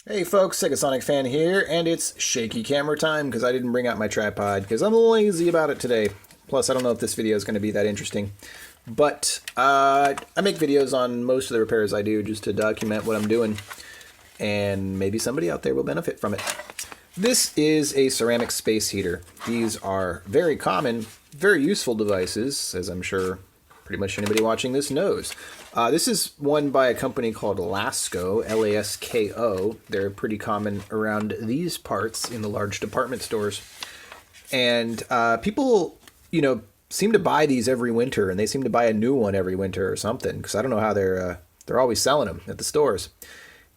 Hey folks, Segasonicfan here, and it's shaky camera time because I didn't bring out my tripod because I'm lazy about it today. Plus, I don't know if this video is going to be that interesting. But I make videos on most of the repairs I do just to document what I'm doing, and maybe somebody out there will benefit from it. This is a ceramic space heater. These are very common, very useful devices, as I'm sure pretty much anybody watching this knows. This is one by a company called Lasko, Lasko. They're pretty common around these parts in the large department stores. And people, seem to buy these every winter, and they seem to buy a new one every winter or something, because I don't know how they're always selling them at the stores.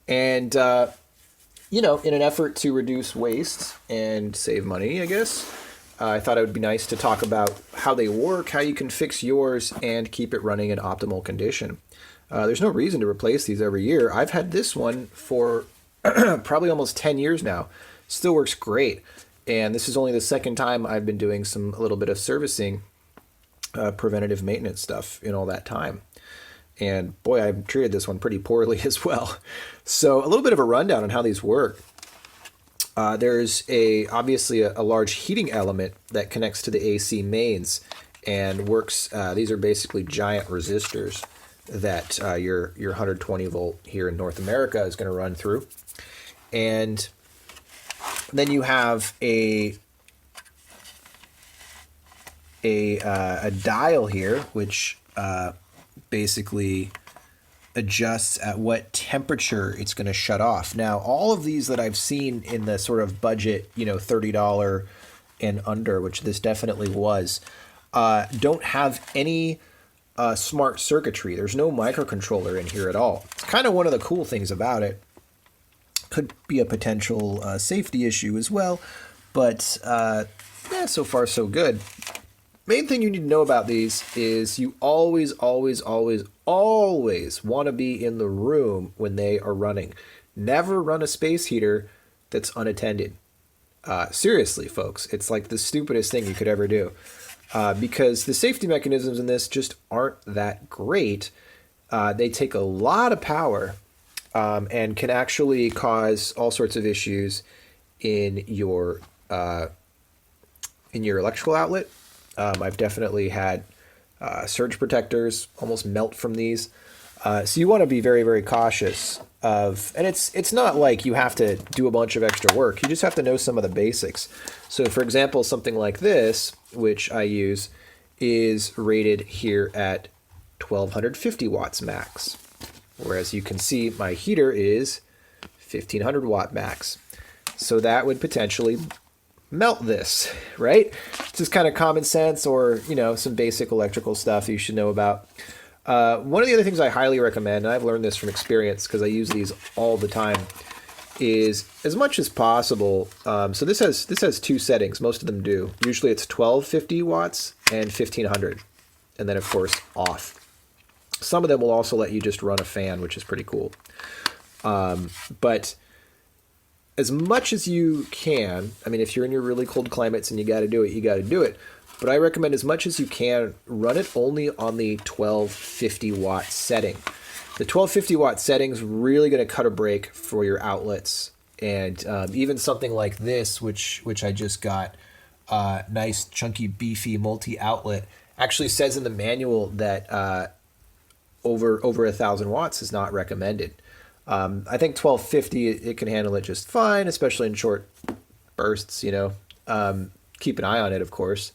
And in an effort to reduce waste and save money, I guess, I thought it would be nice to talk about how they work, how you can fix yours, and keep it running in optimal condition. There's no reason to replace these every year. I've had this one for probably almost 10 years now. Still works great. And this is only the second time I've been doing a little bit of servicing, preventative maintenance stuff in all that time. And boy, I've treated this one pretty poorly as well. So a little bit of a rundown on how these work. There's obviously a large heating element that connects to the AC mains and works. These are basically giant resistors that your 120 volt here in North America is going to run through. And then you have a dial here, which basically adjusts at what temperature it's going to shut off. Now, all of these that I've seen in the sort of budget, $30 and under, which this definitely was, don't have any smart circuitry. There's no microcontroller in here at all. It's kind of one of the cool things about it. Could be a potential safety issue as well, but so far so good. Main thing you need to know about these is you always want to be in the room when they are running. Never run a space heater that's unattended. Seriously, folks, it's like the stupidest thing you could ever do. Because the safety mechanisms in this just aren't that great. They take a lot of power and can actually cause all sorts of issues in your electrical outlet. I've definitely had surge protectors almost melt from these. So you want to be very, very cautious of, and it's not like you have to do a bunch of extra work. You just have to know some of the basics. So for example, something like this, which I use, is rated here at 1250 watts max. Whereas you can see my heater is 1500 watt max. So that would potentially melt this, right? It's just kind of common sense, or some basic electrical stuff you should know about. One of the other things I highly recommend, and I've learned this from experience because I use these all the time, is as much as possible. So this has two settings. Most of them do. Usually it's 1250 watts and 1500, and then of course off. Some of them will also let you just run a fan, which is pretty cool. But as much as you can, I mean, if you're in your really cold climates and you got to do it, you got to do it. But I recommend as much as you can, run it only on the 1250 watt setting. The 1250 watt setting is really going to cut a break for your outlets. And even something like this, which I just got, nice, chunky, beefy multi-outlet, actually says in the manual that over 1,000 watts is not recommended. I think 1250, it can handle it just fine, especially in short bursts, keep an eye on it, of course.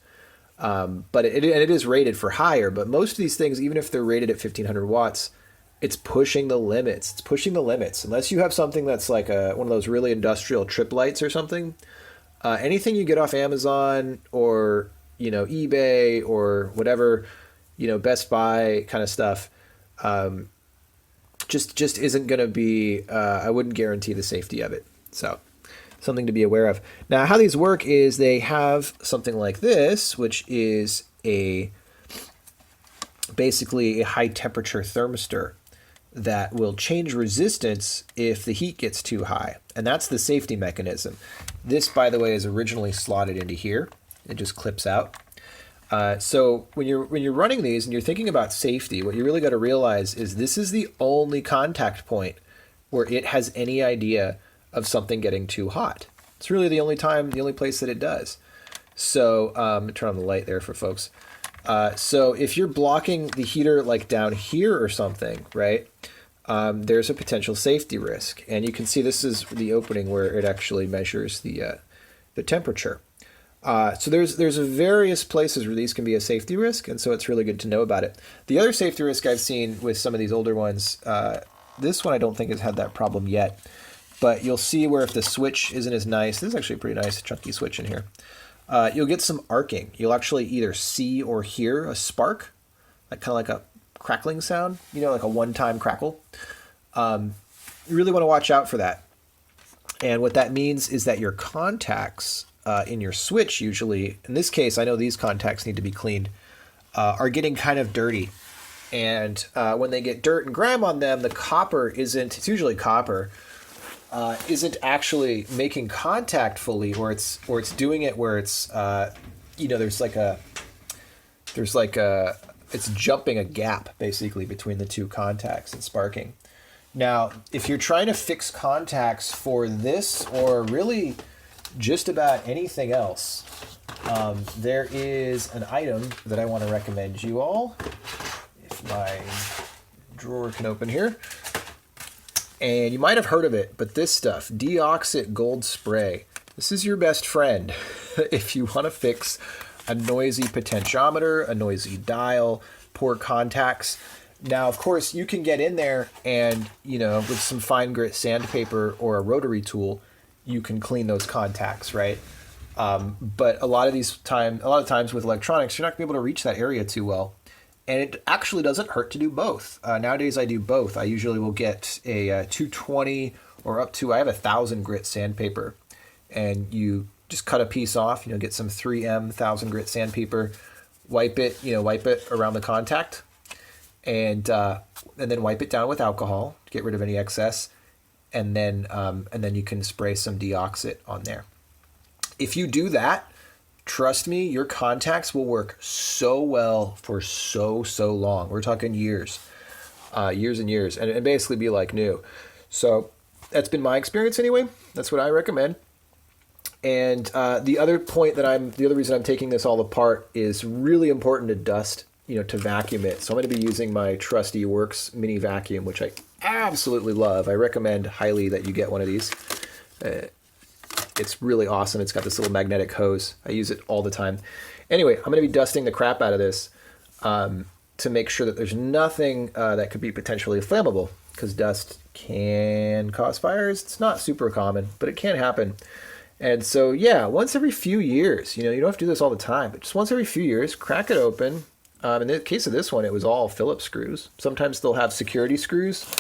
But it is rated for higher, but most of these things, even if they're rated at 1500 watts, it's pushing the limits. It's pushing the limits. Unless you have something that's like one of those really industrial trip lights or something, anything you get off Amazon or, eBay or whatever, Best Buy kind of stuff, just isn't going to be, I wouldn't guarantee the safety of it. So something to be aware of. Now, how these work is they have something like this, which is basically a high temperature thermistor that will change resistance if the heat gets too high. And that's the safety mechanism. This, by the way, is originally slotted into here. It just clips out. So when you're running these and you're thinking about safety, what you really got to realize is this is the only contact point where it has any idea of something getting too hot. It's really the only place that it does. So turn on the light there for folks. So if you're blocking the heater like down here or something, right, there's a potential safety risk. And you can see this is the opening where it actually measures the temperature. So there's various places where these can be a safety risk, and so it's really good to know about it. The other safety risk I've seen with some of these older ones, this one I don't think has had that problem yet, but you'll see where if the switch isn't as nice, this is actually a pretty nice chunky switch in here, you'll get some arcing. You'll actually either see or hear a spark, kind of like a crackling sound, like a one-time crackle. You really want to watch out for that. And what that means is that your contacts in your switch usually, in this case, I know these contacts need to be cleaned, are getting kind of dirty. And when they get dirt and grime on them, the copper it's usually copper, isn't actually making contact fully, or it's doing it where it's, it's jumping a gap basically between the two contacts and sparking. Now, if you're trying to fix contacts for this or really just about anything else, there is an item that I want to recommend you all. If my drawer can open here. And you might have heard of it, but this stuff, Deoxit Gold Spray. This is your best friend if you want to fix a noisy potentiometer, a noisy dial, poor contacts. Now, of course, you can get in there and, with some fine grit sandpaper or a rotary tool, you can clean those contacts, right? But a lot of times with electronics, you're not going to be able to reach that area too well. And it actually doesn't hurt to do both. Nowadays, I do both. I usually will get a 220 or up to, I have 1,000 grit sandpaper. And you just cut a piece off, get some 3M 1,000 grit sandpaper, wipe it around the contact, and then wipe it down with alcohol to get rid of any excess. And then you can spray some Deoxit on there. If you do that, trust me, your contacts will work so well for so long. We're talking years and years, and basically be like new. So that's been my experience anyway. That's what I recommend. And the other reason I'm taking this all apart is really important to dust, to vacuum it. So I'm going to be using my trusty Works mini vacuum, which I absolutely love. I recommend highly that you get one of these. It's really awesome. It's got this little magnetic hose. I use it all the time. Anyway, I'm going to be dusting the crap out of this to make sure that there's nothing that could be potentially flammable, because dust can cause fires. It's not super common, but it can happen. And so, yeah, once every few years, you don't have to do this all the time, but just once every few years, crack it open. In the case of this one, it was all Phillips screws. Sometimes they'll have security screws,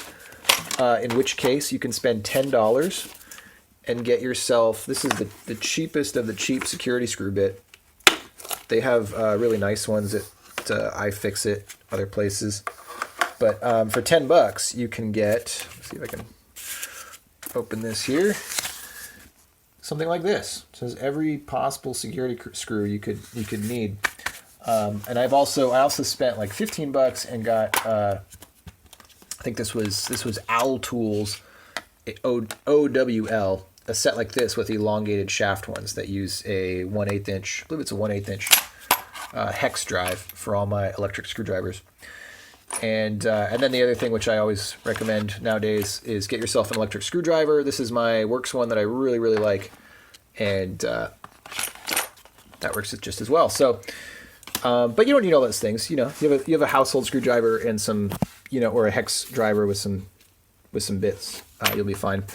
in which case you can spend $10 and get yourself, this is the cheapest of the cheap security screw bit. They have really nice ones at iFixit, other places. But for $10, you can get, let's see if I can open this here, something like this. It says every possible security screw you could need. And I also spent like $15 and got I think this was Owl Tools, OWL, a set like this with elongated shaft ones that use a 1/8 inch, I believe it's a 1/8 inch hex drive for all my electric screwdrivers. And then the other thing which I always recommend nowadays is get yourself an electric screwdriver. This is my Works one that I really like, and that works just as well. So, but you don't need all those things. You have a household screwdriver and some, or a hex driver with some bits. You'll be fine.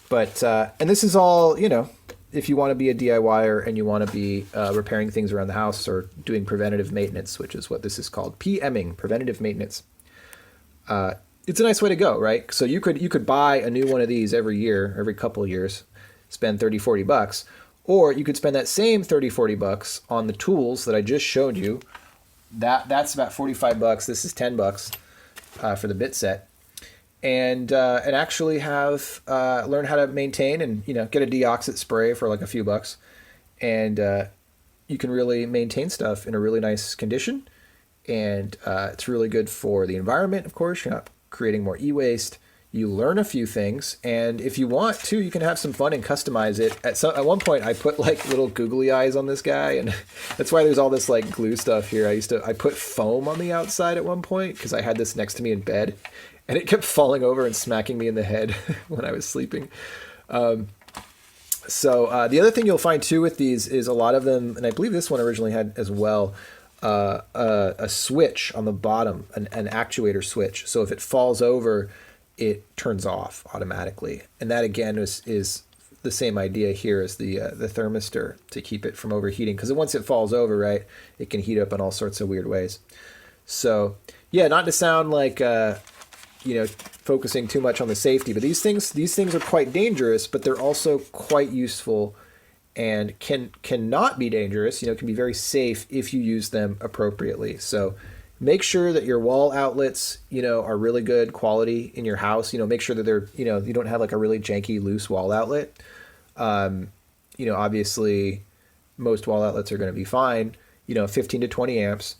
But and this is all, if you want to be a DIYer and you want to be repairing things around the house or doing preventative maintenance, which is what this is called, PMing, preventative maintenance. It's a nice way to go, right? So you could buy a new one of these every year, every couple of years, spend $30-40, or you could spend that same $30-40 on the tools that I just showed you. That's about $45. This is $10 for the bit set. And actually have learn how to maintain and get a Deoxit spray for like a few bucks, and you can really maintain stuff in a really nice condition, and it's really good for the environment. Of course, you're not creating more e-waste. You learn a few things, and if you want to, you can have some fun and customize it. At one point, I put like little googly eyes on this guy, and that's why there's all this like glue stuff here. I put foam on the outside at one point because I had this next to me in bed, and it kept falling over and smacking me in the head when I was sleeping. So the other thing you'll find too with these is a lot of them, and I believe this one originally had as well, a switch on the bottom, an actuator switch. So if it falls over, it turns off automatically. And that again is the same idea here as the thermistor to keep it from overheating. Because once it falls over, right, it can heat up in all sorts of weird ways. So yeah, not to sound like focusing too much on the safety, but these things are quite dangerous, but they're also quite useful and cannot be dangerous. Can be very safe if you use them appropriately. So make sure that your wall outlets, are really good quality in your house. Make sure that they're, you don't have like a really janky loose wall outlet. Obviously most wall outlets are going to be fine, 15 to 20 amps.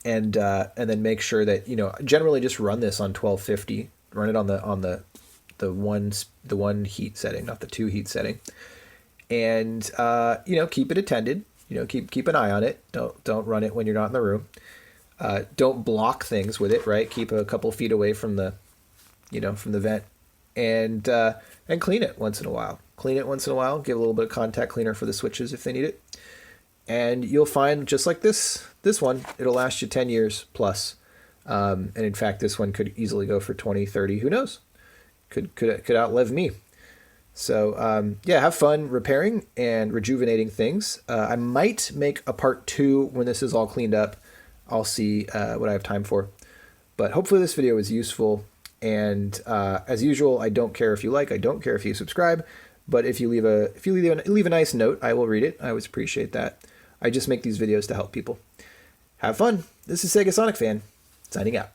And then make sure that, generally just run this on 1250, run it on the one heat setting, not the 2 heat setting. And, keep it attended, keep an eye on it. Don't run it when you're not in the room. Don't block things with it, right? Keep a couple feet away from the vent, and clean it once in a while. Give a little bit of contact cleaner for the switches if they need it. And you'll find, just like this one, it'll last you 10 years plus. And in fact, this one could easily go for 20, 30, who knows? Could outlive me. So yeah, have fun repairing and rejuvenating things. I might make a part 2 when this is all cleaned up. I'll see what I have time for. But hopefully this video was useful. And as usual, I don't care if you like, I don't care if you subscribe. But if you leave a nice note, I will read it. I always appreciate that. I just make these videos to help people. Have fun. This is Segasonicfan, signing out.